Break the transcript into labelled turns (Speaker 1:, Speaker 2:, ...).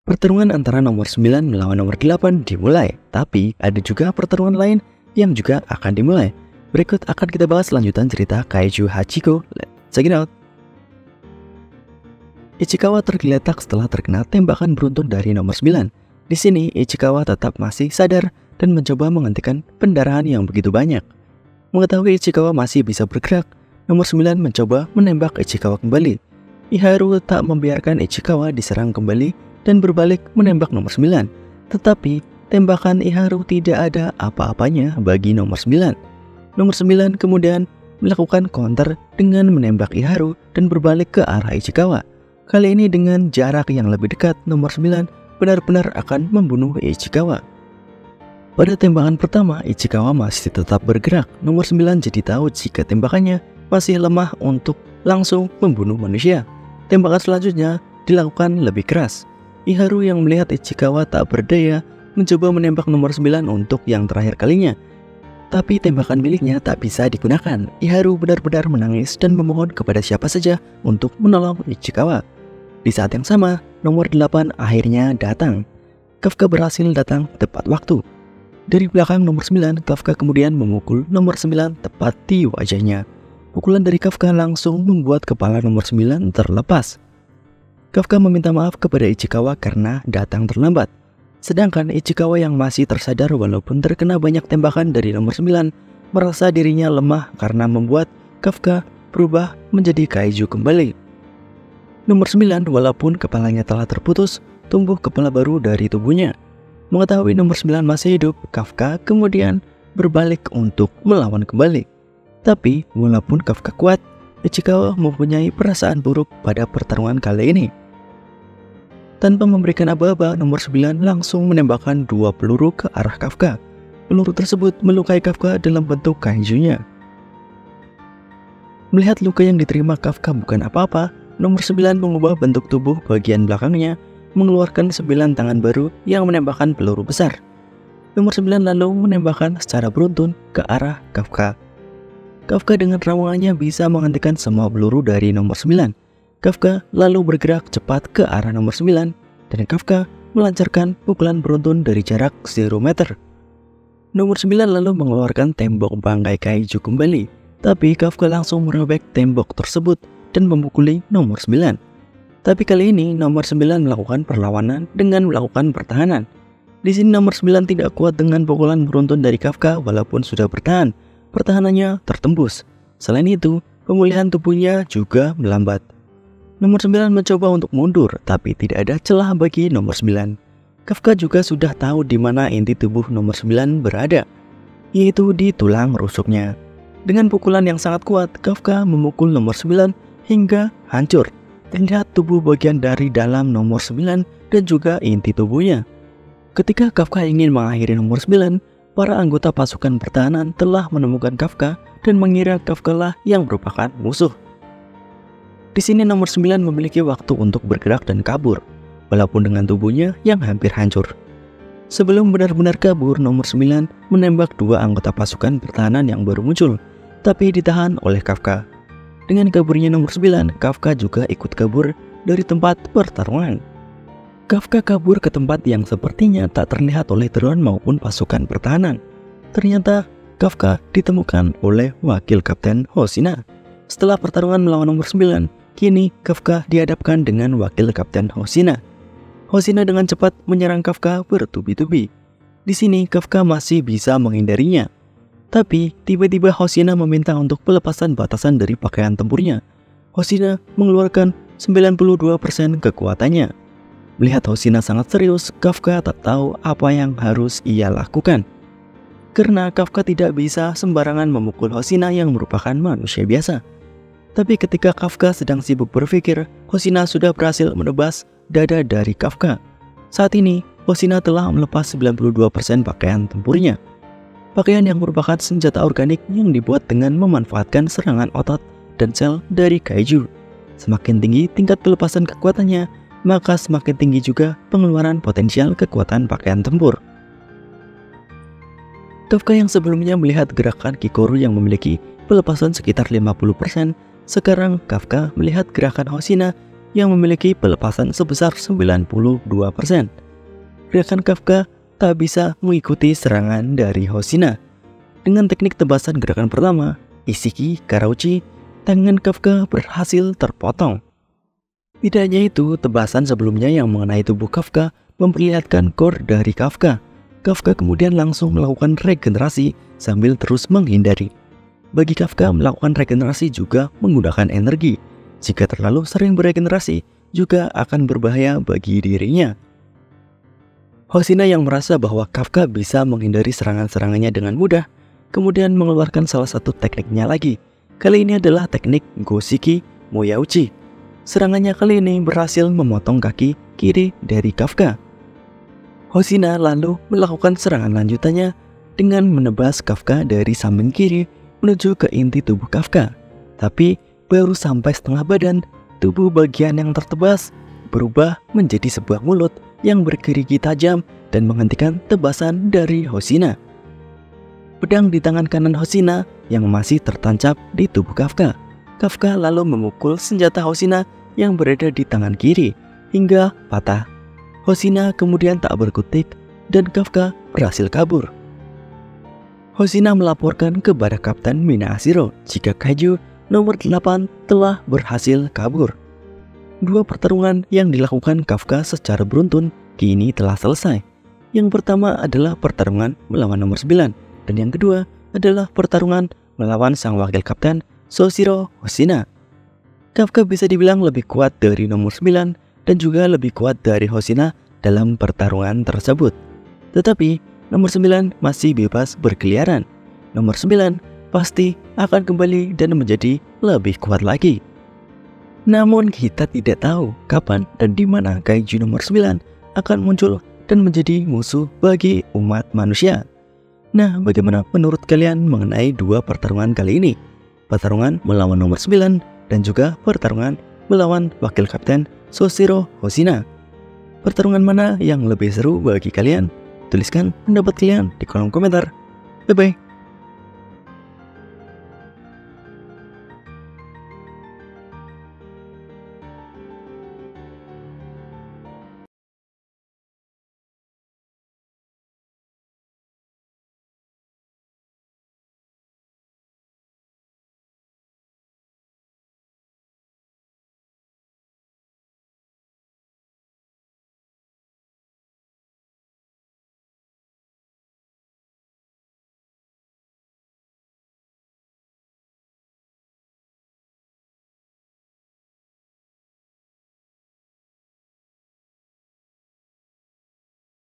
Speaker 1: Pertarungan antara nomor 9 melawan nomor 8 dimulai, tapi ada juga pertarungan lain yang juga akan dimulai. Berikut akan kita bahas lanjutan cerita Kaiju Hachiko. Let's check it out. Ichikawa tergeletak setelah terkena tembakan beruntun dari nomor 9. Di sini Ichikawa tetap masih sadar dan mencoba menghentikan pendarahan yang begitu banyak. Mengetahui Ichikawa masih bisa bergerak, nomor 9 mencoba menembak Ichikawa kembali. Iharu tak membiarkan Ichikawa diserang kembali dan berbalik menembak nomor 9. Tetapi tembakan Iharu tidak ada apa-apanya bagi nomor 9. Nomor 9 kemudian melakukan counter dengan menembak Iharu dan berbalik ke arah Ichikawa. Kali ini dengan jarak yang lebih dekat, nomor 9 benar-benar akan membunuh Ichikawa. Pada tembakan pertama, Ichikawa masih tetap bergerak. Nomor 9 jadi tahu jika tembakannya masih lemah untuk langsung membunuh manusia. Tembakan selanjutnya dilakukan lebih keras. Iharu yang melihat Ichikawa tak berdaya mencoba menembak nomor 9 untuk yang terakhir kalinya. Tapi tembakan miliknya tak bisa digunakan. Iharu benar-benar menangis dan memohon kepada siapa saja untuk menolong Ichikawa. Di saat yang sama, nomor 8 akhirnya datang. Kafka berhasil datang tepat waktu. Dari belakang nomor 9, Kafka kemudian memukul nomor 9 tepat di wajahnya. Pukulan dari Kafka langsung membuat kepala nomor 9 terlepas. Kafka meminta maaf kepada Ichikawa karena datang terlambat. Sedangkan Ichikawa yang masih tersadar walaupun terkena banyak tembakan dari nomor 9 merasa dirinya lemah karena membuat Kafka berubah menjadi kaiju kembali. Nomor 9 walaupun kepalanya telah terputus, tumbuh kepala baru dari tubuhnya. Mengetahui nomor 9 masih hidup, Kafka kemudian berbalik untuk melawan kembali. Tapi walaupun Kafka kuat, Ichikawa mempunyai perasaan buruk pada pertarungan kali ini. Tanpa memberikan aba-aba, nomor 9 langsung menembakkan 2 peluru ke arah Kafka. Peluru tersebut melukai Kafka dalam bentuk kaijunya. Melihat luka yang diterima Kafka bukan apa-apa, nomor 9 mengubah bentuk tubuh bagian belakangnya, mengeluarkan 9 tangan baru yang menembakkan peluru besar. Nomor 9 lalu menembakkan secara beruntun ke arah Kafka. Kafka dengan rawangannya bisa menghentikan semua peluru dari nomor 9. Kafka lalu bergerak cepat ke arah nomor 9 dan Kafka melancarkan pukulan beruntun dari jarak 0 meter. Nomor 9 lalu mengeluarkan tembok bangkai kaiju kembali, tapi Kafka langsung merobek tembok tersebut dan memukuli nomor 9. Tapi kali ini nomor 9 melakukan perlawanan dengan melakukan pertahanan. Di sini nomor 9 tidak kuat dengan pukulan beruntun dari Kafka walaupun sudah bertahan. Pertahanannya tertembus. Selain itu, pemulihan tubuhnya juga melambat. Nomor 9 mencoba untuk mundur, tapi tidak ada celah bagi nomor 9. Kafka juga sudah tahu di mana inti tubuh nomor 9 berada, yaitu di tulang rusuknya. Dengan pukulan yang sangat kuat, Kafka memukul nomor 9 hingga hancur. Terlihat tubuh bagian dari dalam nomor 9 dan juga inti tubuhnya. Ketika Kafka ingin mengakhiri nomor 9, para anggota pasukan pertahanan telah menemukan Kafka dan mengira Kafka lah yang merupakan musuh. Di sini nomor 9 memiliki waktu untuk bergerak dan kabur, walaupun dengan tubuhnya yang hampir hancur. Sebelum benar-benar kabur, nomor 9 menembak 2 anggota pasukan pertahanan yang baru muncul, tapi ditahan oleh Kafka. Dengan kaburnya nomor 9, Kafka juga ikut kabur dari tempat pertarungan. Kafka kabur ke tempat yang sepertinya tak terlihat oleh drone maupun pasukan pertahanan. Ternyata Kafka ditemukan oleh wakil Kapten Hoshina. Setelah pertarungan melawan nomor 9, kini Kafka dihadapkan dengan wakil Kapten Hoshina. Hoshina dengan cepat menyerang Kafka bertubi-tubi. Di sini Kafka masih bisa menghindarinya. Tapi tiba-tiba Hoshina meminta untuk pelepasan batasan dari pakaian tempurnya. Hoshina mengeluarkan 92% kekuatannya. Melihat Hoshina sangat serius, Kafka tak tahu apa yang harus ia lakukan. Karena Kafka tidak bisa sembarangan memukul Hoshina yang merupakan manusia biasa. Tapi ketika Kafka sedang sibuk berpikir, Hoshina sudah berhasil menebas dada dari Kafka. Saat ini, Hoshina telah melepas 92% pakaian tempurnya. Pakaian yang merupakan senjata organik yang dibuat dengan memanfaatkan serangan otot dan sel dari kaiju. Semakin tinggi tingkat pelepasan kekuatannya, maka semakin tinggi juga pengeluaran potensial kekuatan pakaian tempur. Kafka yang sebelumnya melihat gerakan Kikoru yang memiliki pelepasan sekitar 50%, sekarang Kafka melihat gerakan Hoshina yang memiliki pelepasan sebesar 92%. Gerakan Kafka tak bisa mengikuti serangan dari Hosina. Dengan teknik tebasan gerakan pertama, Isshiki Karauchi, tangan Kafka berhasil terpotong. Tidak hanya itu, tebasan sebelumnya yang mengenai tubuh Kafka memperlihatkan core dari Kafka. Kafka kemudian langsung melakukan regenerasi sambil terus menghindari. Bagi Kafka, melakukan regenerasi juga menggunakan energi. Jika terlalu sering beregenerasi, juga akan berbahaya bagi dirinya. Hosina yang merasa bahwa Kafka bisa menghindari serangan-serangannya dengan mudah, kemudian mengeluarkan salah satu tekniknya lagi. Kali ini adalah teknik Goshiki Moyauchi. Serangannya kali ini berhasil memotong kaki kiri dari Kafka. Hosina lalu melakukan serangan lanjutannya dengan menebas Kafka dari samping kiri menuju ke inti tubuh Kafka. Tapi baru sampai setengah badan, tubuh bagian yang tertebas berubah menjadi sebuah mulut yang bergerigi tajam dan menghentikan tebasan dari Hosina. Pedang di tangan kanan Hosina yang masih tertancap di tubuh Kafka. Kafka lalu memukul senjata Hosina yang berada di tangan kiri hingga patah. Hosina kemudian tak berkutik dan Kafka berhasil kabur. Hosina melaporkan kepada Kapten Minaashiro jika Kaiju nomor 8 telah berhasil kabur. Dua pertarungan yang dilakukan Kafka secara beruntun kini telah selesai. Yang pertama adalah pertarungan melawan nomor 9 dan yang kedua adalah pertarungan melawan sang wakil kapten Soshiro Hosina. Kafka bisa dibilang lebih kuat dari nomor 9 dan juga lebih kuat dari Hosina dalam pertarungan tersebut. Tetapi nomor 9 masih bebas berkeliaran. Nomor 9 pasti akan kembali dan menjadi lebih kuat lagi. Namun kita tidak tahu kapan dan di mana Kaiju nomor 9 akan muncul dan menjadi musuh bagi umat manusia. Nah, bagaimana menurut kalian mengenai dua pertarungan kali ini? Pertarungan melawan nomor 9 dan juga pertarungan melawan wakil kapten Soshiro Hosina. Pertarungan mana yang lebih seru bagi kalian? Tuliskan pendapat kalian di kolom komentar. Bye-bye.